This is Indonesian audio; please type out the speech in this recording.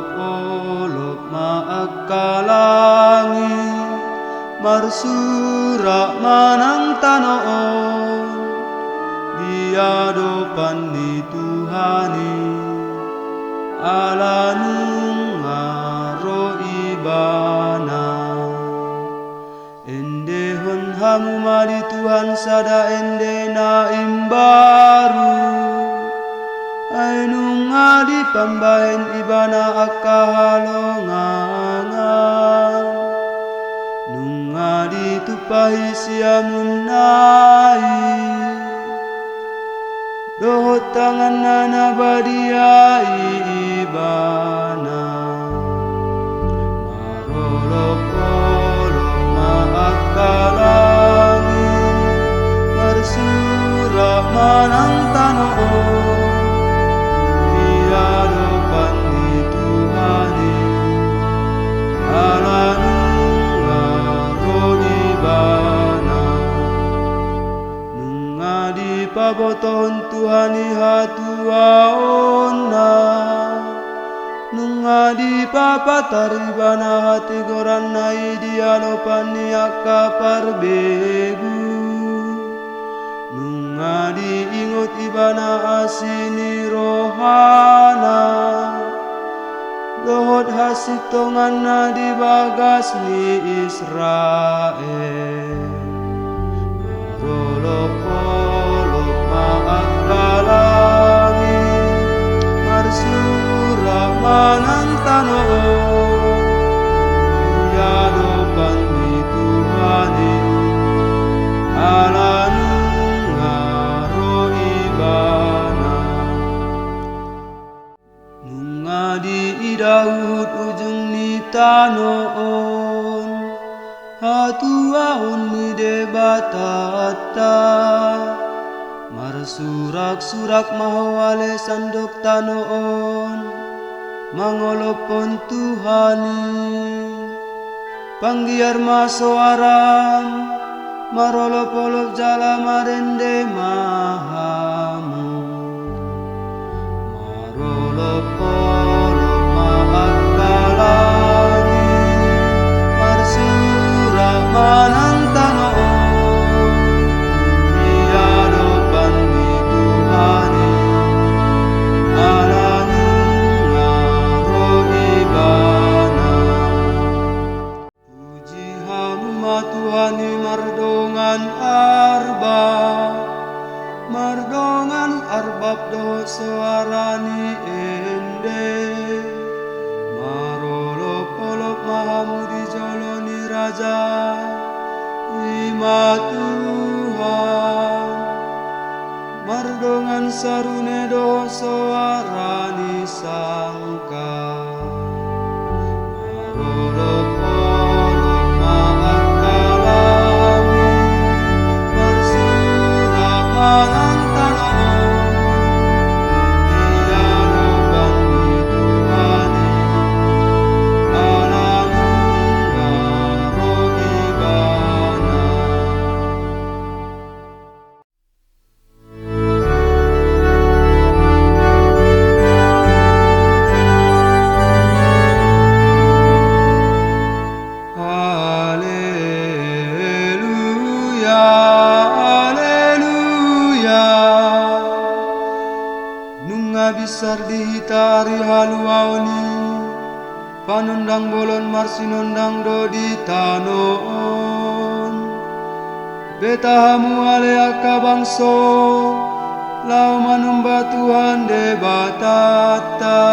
Marolop-olop maakalangi marsurak manang tanoon diadopan ni Tuhani ala nungaro ibana endehon hamu madi Tuhan sada ende na imbaru ainung adi pambahen ibana akahalongangan nung adi tupahi siamunai dohot tangan nana badiai ibana marolop-olop maakalangi marsurak manang tanoon diadopan ni Tuhani ala nungaro ibana nunga di paboton Tuhani hatuaona nunga di papatar ibana hati goran nai diadopan ni akaparbegu nunga diingot ibana asini rohana dohot hasik tongan na di bagas ni Israel marolop-olop maakalangi marsurak manang tanoon diadopan ni Tuhani ala nungaro ibana nunga di idahut ujung ni tanoon hatuaon ni debatata marsurak-surak mahawale sandok tanoon mangolopon Tuhani panggiar masoaram marolop-olop jala marende mahamu marolop-olop maakalangi marsurak manang tanoon diadopan ni Tuhani ala nungaro ibana puji hamba Tuhani mardongan arbab dohot suarani ende marolop-olop mahamu dijoloni raja ima Tuhan mardongan sarune dohot suarani sangka marolop-olop maakalangi marsurak manang tanoon diadopan ni Tuhani ala nungaro ibana Haleluya, haleluya. Nunga bisar dihitari haluaoni panundang bolon marsinondang dodi tanoon betahamu ale akabangso lau manumba Tuhan debatata